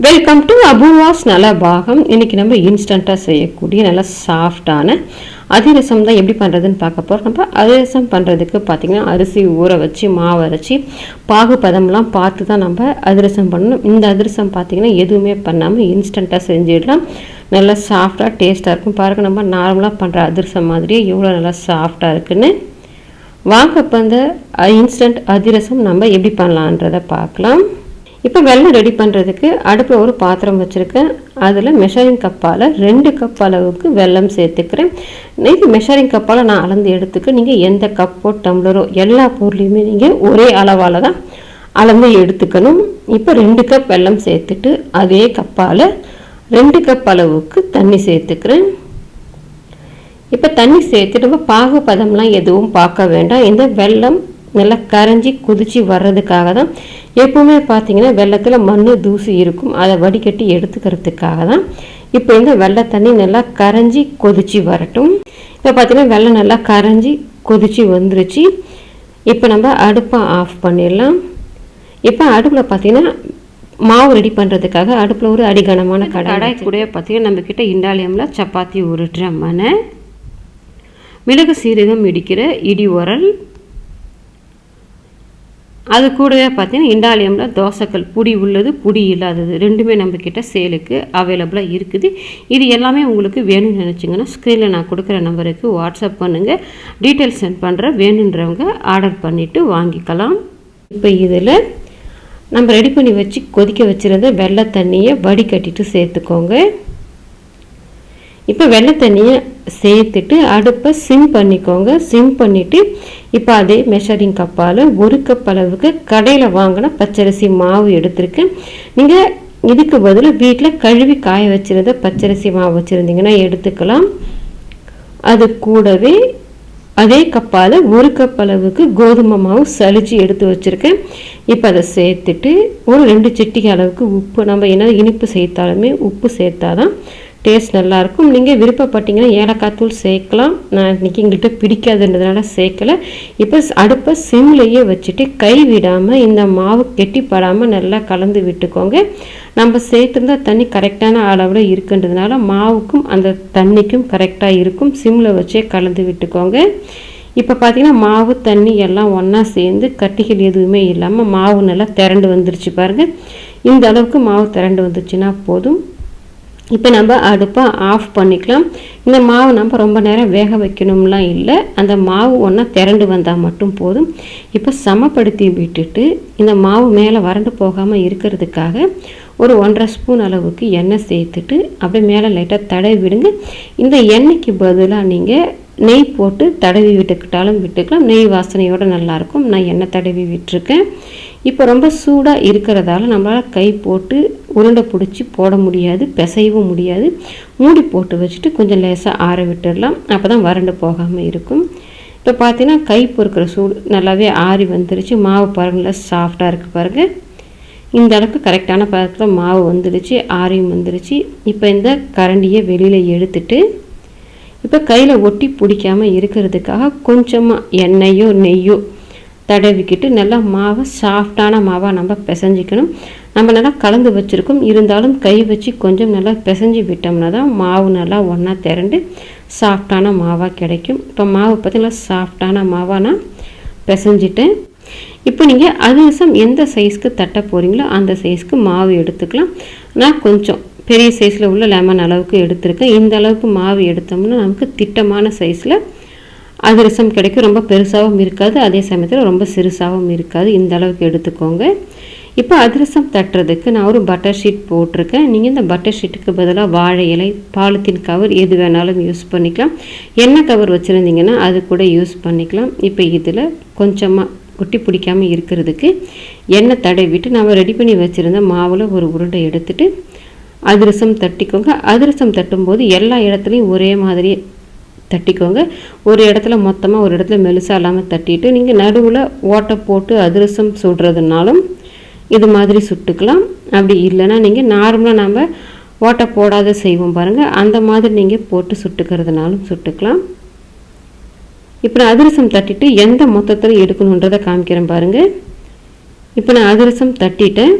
Welcome to அபூவாஸ் Nalabagam. இன்றைக்கி நம்ம இன்ஸ்டண்ட்டாக செய்யக்கூடிய நல்ல சாஃப்டான அதிரசம் தான் எப்படி பண்ணுறதுன்னு பார்க்க போகிறோம். நம்ம அதிரசம் பண்ணுறதுக்கு பார்த்திங்கன்னா அரிசி ஊற வச்சு மாவு அரைச்சி பாகுபதம்லாம் பார்த்து தான் நம்ம அதிரசம் பண்ணணும். இந்த அதிரசம் பார்த்திங்கன்னா எதுவுமே பண்ணாமல் இன்ஸ்டண்ட்டாக செஞ்சிடலாம். நல்லா சாஃப்டாக டேஸ்ட்டாக இருக்கும். பாருங்கள், நம்ம நார்மலாக பண்ணுற அதிரசம் மாதிரியே எவ்வளோ நல்லா சாஃப்டாக இருக்குன்னு. வாங்க இப்போ இந்த இன்ஸ்டன்ட் அதிரசம் நம்ம எப்படி பண்ணலான்றதை பார்க்கலாம். இப்போ வெல்லம் ரெடி பண்ணுறதுக்கு அடுப்பில் ஒரு பாத்திரம் வச்சுருக்கேன். அதில் மெஷரிங் கப்பால் 2 கப் அளவுக்கு வெல்லம் சேர்த்துக்கிறேன். இது மெஷரிங் கப்பால் நான் அளந்து எடுத்துக்க. நீங்கள் எந்த கப்போ டம்ளரோ எல்லா பொருளையுமே நீங்கள் ஒரே அளவால் தான் அளந்து எடுத்துக்கணும். இப்போ 2 கப் வெல்லம் சேர்த்துட்டு அதே கப்பால் 2 கப் அளவுக்கு தண்ணி சேர்த்துக்கிறேன். இப்போ தண்ணி சேர்த்துட்டு நம்ம பாகுபதம்லாம் எதுவும் பார்க்க வேண்டாம். இந்த வெல்லம் நல்லா கரைஞ்சி கொதிச்சு வர்றதுக்காக தான். எப்பவுமே பார்த்தீங்கன்னா வெள்ளத்தில் மண் தூசி இருக்கும், அதை வடிகட்டி எடுத்துக்கிறதுக்காக தான். இப்போ இந்த வெள்ளை தண்ணி நல்லா கரைஞ்சி கொதிச்சு வரட்டும். இப்போ பார்த்தீங்கன்னா வெள்ளம் நல்லா கரைஞ்சி கொதிச்சு வந்துருச்சு. இப்போ நம்ம அடுப்பை ஆஃப் பண்ணிடலாம். இப்போ அடுப்பில் பார்த்தீங்கன்னா மாவு ரெடி பண்ணுறதுக்காக அடுப்பில் ஒரு அடிகனமான கடாய் கூட பார்த்தீங்கன்னா நம்மக்கிட்ட இண்டாலியமில் சப்பாத்தி உருட்டுற மனை, மிளகு சீரகம் இடிக்கிற இடி உரல், அது கூடவே பார்த்தீங்கன்னா இண்டாலியமில் தோசைக்கல், புடி உள்ளது புடி இல்லாதது ரெண்டுமே நம்மக்கிட்ட சேலுக்கு அவைலபிளாக இருக்குது. இது எல்லாமே உங்களுக்கு வேணும்னு நினச்சிங்கன்னா ஸ்க்ரீனில் நான் கொடுக்குற நம்பருக்கு வாட்ஸ்அப் பண்ணுங்கள். டீட்டெயில்ஸ் சென்ட் பண்ணுறேன். வேணுன்றவங்க ஆர்டர் பண்ணிவிட்டு வாங்கிக்கலாம். இப்போ இதில் நம்ம ரெடி பண்ணி வச்சு கொதிக்க வச்சுருந்த வெள்ளை தண்ணியை வடிகட்டிட்டு சேர்த்துக்கோங்க. இப்போ வெள்ளை தண்ணியை சேர்த்துட்டு அடுப்பை சிம் பண்ணிக்கோங்க. சிம் பண்ணிவிட்டு இப்போ அதே மெஷரிங் கப்பால் 1 கப் அளவுக்கு கடையில் வாங்கின பச்சரிசி மாவு எடுத்துருக்கேன். நீங்கள் இதுக்கு பதிலாக வீட்டில் கழுவி காய வச்சுருந்த பச்சரிசி மாவு வச்சுருந்தீங்கன்னா எடுத்துக்கலாம். அது கூடவே அதே கப்பால் 1 கப் அளவுக்கு கோதுமை மாவு சளிச்சு எடுத்து வச்சுருக்கேன். இப்போ அதை சேர்த்துட்டு ஒரு 2 சிட்டிகை அளவுக்கு உப்பு, நம்ம என்ன இனிப்பு சேர்த்தாலுமே உப்பு சேர்த்தாதான் டேஸ்ட் நல்லாயிருக்கும். நீங்கள் விருப்பப்பட்டீங்கன்னா ஏலக்காய் தூள் சேர்க்கலாம். நான் இன்றைக்கி எங்கள்கிட்ட பிடிக்காதுன்றதுனால சேர்க்கலை. இப்போ அடுப்பை சிம்லேயே வச்சுட்டு கை விடாமல் இந்த மாவு கெட்டிப்படாமல் நல்லா கலந்து விட்டுக்கோங்க. நம்ம சேர்த்துருந்தா தண்ணி கரெக்டான அளவில் இருக்குன்றதுனால மாவுக்கும் அந்த தண்ணிக்கும் கரெக்டாக இருக்கும். சிம்மில் வச்சே கலந்து விட்டுக்கோங்க. இப்போ பார்த்திங்கன்னா மாவு தண்ணி எல்லாம் ஒன்றா சேர்ந்து கட்டிகள் எதுவுமே இல்லாமல் மாவு நல்லா திரண்டு வந்துருச்சு பாருங்கள். இந்த அளவுக்கு மாவு திரண்டு வந்துச்சுன்னா போதும். இப்போ நம்ம அடுப்பை ஆஃப் பண்ணிக்கலாம். இந்த மாவு நம்ம ரொம்ப நேரம் வேக வைக்கணும்லாம் இல்லை, அந்த மாவு ஒன்றா திரண்டு வந்தால் மட்டும் போதும். இப்போ சமப்படுத்தி விட்டுட்டு இந்த மாவு மேலே வறண்டு போகாமல் இருக்கிறதுக்காக ஒரு 1.5 ஸ்பூன் அளவுக்கு எண்ணெய் சேர்த்துட்டு அப்படியே மேலே லைட்டாக தடவி விடுங்க. இந்த எண்ணெய்க்கு பதிலாக நீங்கள் நெய் போட்டு தடவி விட்டுக்கிட்டாலும் விட்டுக்கலாம். நெய் வாசனையோடு நல்லாயிருக்கும். நான் எண்ணெய் தடவி விட்டுருக்கேன். இப்போ ரொம்ப சூடாக இருக்கிறதால நம்மளால் கை போட்டு உருண்டை பிடிச்சி போட முடியாது, பிசையவும் முடியாது. மூடி போட்டு வச்சுட்டு கொஞ்சம் லேசாக ஆற விட்டுடலாம். அப்போ தான் வறண்டு போகாமல் இருக்கும். இப்போ பார்த்தீங்கன்னா கை பொறுக்கிற சூடு நல்லாவே ஆறி வந்துருச்சு. மாவு பாருங்கள் சாஃப்டாக இருக்குது பாருங்கள். இந்த அளவுக்கு கரெக்டான பதத்தில் மாவு வந்துடுச்சு, ஆறியும் வந்துடுச்சு. இப்போ இந்த கரண்டியை வெளியில் எடுத்துட்டு இப்போ கையில் ஒட்டி பிடிக்காமல் இருக்கிறதுக்காக கொஞ்சமாக எண்ணெயோ நெய்யோ தடவிக்கிட்டு நல்லா மாவை சாஃப்டான மாவாக நம்ம பிசைஞ்சிக்கணும். நம்ம நல்லா கலந்து வச்சுருக்கோம், இருந்தாலும் கை வச்சு கொஞ்சம் நல்லா பிசைஞ்சு விட்டோம்னா தான் மாவு நல்லா ஒன்றா திரண்டு சாஃப்டான மாவாக கிடைக்கும். இப்போ மாவு பார்த்திங்கன்னா சாஃப்டான மாவாக நான் பிசைஞ்சிட்டேன். இப்போ நீங்கள் அதிரசம் எந்த சைஸ்க்கு தட்ட போகிறீங்களோ அந்த சைஸ்க்கு மாவு எடுத்துக்கலாம். நான் கொஞ்சம் பெரிய சைஸில் உள்ள லெமன் அளவுக்கு எடுத்திருக்கேன். இந்த அளவுக்கு மாவு எடுத்தோம்னா நமக்கு திட்டமான சைஸில் அதிரசம் கிடைக்கும். ரொம்ப பெருசாகவும் இருக்காது, அதே சமயத்தில் ரொம்ப சிறுசாகவும் இருக்காது. இந்த அளவுக்கு எடுத்துக்கோங்க. இப்போ அதிரசம் தட்டுறதுக்கு நான் ஒரு பட்டர் ஷீட் போட்டிருக்கேன். நீங்கள் இந்த பட்டர் ஷீட்டுக்கு பதிலாக வாழை இலை, பாலித்தீன் கவர் எது வேணாலும் யூஸ் பண்ணிக்கலாம். எண்ணெய் கவர் வச்சுருந்தீங்கன்னா அது கூட யூஸ் பண்ணிக்கலாம். இப்போ இதில் கொஞ்சமாக ஒட்டி பிடிக்காமல் இருக்கிறதுக்கு எண்ணெய் தடவிட்டு நம்ம ரெடி பண்ணி வச்சுருந்த மாவில் ஒரு உருண்டை எடுத்துட்டு அதிரசம் தட்டிக்கோங்க. அதிரசம் தட்டும்போது எல்லா இடத்துலையும் ஒரே மாதிரி தட்டிக்கோங்க. ஒரு இடத்துல மொத்தமாக ஒரு இடத்துல மெலுசாக இல்லாமல் தட்டிட்டு நீங்கள் நடுவில் ஓட்டை போட்டு அதிரசம் சுடுறதுனாலும் இது மாதிரி சுட்டுக்கலாம். அப்படி இல்லைன்னா நீங்கள் நார்மலாக நம்ம ஓட்டை போடாத செய்வோம் பாருங்கள், அந்த மாதிரி நீங்கள் போட்டு சுட்டுக்கிறதுனாலும் சுட்டுக்கலாம். இப்போ நான் அதிரசம் தட்டிட்டு எந்த மொத்தத்தில் எடுக்கணுன்றதை காமிக்கிறேன் பாருங்கள். இப்போ நான் அதிரசம் தட்டிட்டேன்.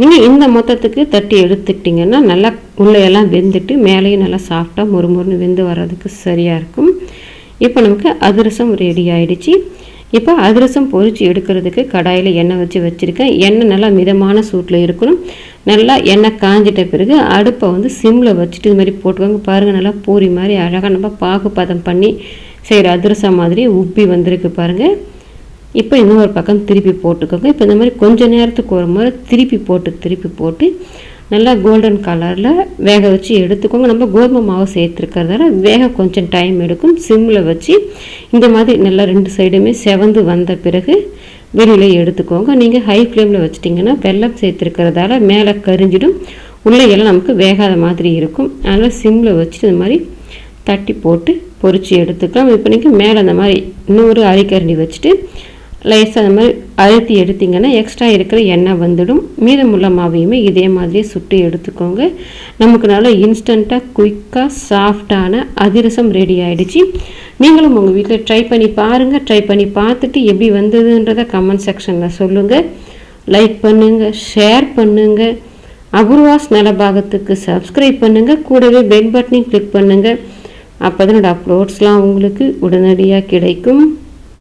நீங்கள் இந்த மொத்தத்துக்கு தட்டி எடுத்துக்கிட்டிங்கன்னா நல்லா உள்ளையெல்லாம் வெந்துட்டு மேலேயும் நல்லா சாஃப்டாக மொறுமொறுன்னு வெந்து வர்றதுக்கு சரியாக இருக்கும். இப்போ நமக்கு அதிரசம் ரெடி ஆகிடுச்சு. இப்போ அதிரசம் பொரித்து எடுக்கிறதுக்கு கடாயில் எண்ணெய் வச்சுருக்கேன். எண்ணெய் நல்லா மிதமான சூட்டில் இருக்கணும். நல்லா எண்ணெய் காஞ்சிட்ட பிறகு அடுப்பை வந்து சிம்மில் வச்சுட்டு இது மாதிரி போட்டுக்கோங்க. பாருங்கள், நல்லா பூரி மாதிரி அழகாக நம்ம பாகுபதம் பண்ணி செய்கிற அதிரசம் மாதிரி உப்பி வந்திருக்கு பாருங்கள். இப்போ இன்னொரு பக்கம் திருப்பி போட்டுக்கோங்க. இப்போ இந்த மாதிரி கொஞ்சம் நேரத்துக்கு ஒரு முறை திருப்பி போட்டு நல்லா கோல்டன் கலரில் வேக வச்சு எடுத்துக்கோங்க. நம்ம கோதுமை மாவு சேர்த்துருக்கிறதால வேக கொஞ்சம் டைம் எடுக்கும். சிம்மில் வச்சு இந்த மாதிரி நல்லா 2 சைடுமே செவந்து வந்த பிறகு வெளியில் எடுத்துக்கோங்க. நீங்கள் ஹை ஃப்ளேமில் வச்சிட்டிங்கன்னா வெல்லம் சேர்த்துருக்கிறதால மேலே கரிஞ்சிடும், உள்ளே எல்லாம் நமக்கு வேகாத மாதிரி இருக்கும். அதனால் சிம்மில் வச்சுட்டு இந்த மாதிரி தட்டி போட்டு பொரித்து எடுத்துக்கலாம். இப்போ நீங்கள் மேலே அந்த மாதிரி இன்னொரு அரிக்கரண்டி வச்சுட்டு லேசாக அந்த மாதிரி அழுத்தி எடுத்திங்கன்னா எக்ஸ்ட்ரா இருக்கிற எண்ணெய் வந்துடும். மீதமுள்ள மாவையுமே இதே மாதிரியே சுட்டு எடுத்துக்கோங்க. நமக்கு நல்லா இன்ஸ்டண்ட்டாக குயிக்காக சாஃப்டான அதிரசம் ரெடி ஆகிடுச்சு. நீங்களும் உங்கள் வீட்டில் ட்ரை பண்ணி பாருங்கள். ட்ரை பண்ணி பார்த்துட்டு எப்படி வந்ததுன்றதை கமெண்ட் செக்ஷனில் சொல்லுங்கள். லைக் பண்ணுங்கள், ஷேர் பண்ணுங்கள். அபூர்வாஸ் நலபாகத்துக்கு சப்ஸ்கிரைப் பண்ணுங்கள். கூடவே பெல் பட்டனையும் கிளிக் பண்ணுங்கள். அப்போ தான் என்னோடய அப்லோட்ஸ்லாம் உங்களுக்கு உடனடியாக கிடைக்கும்.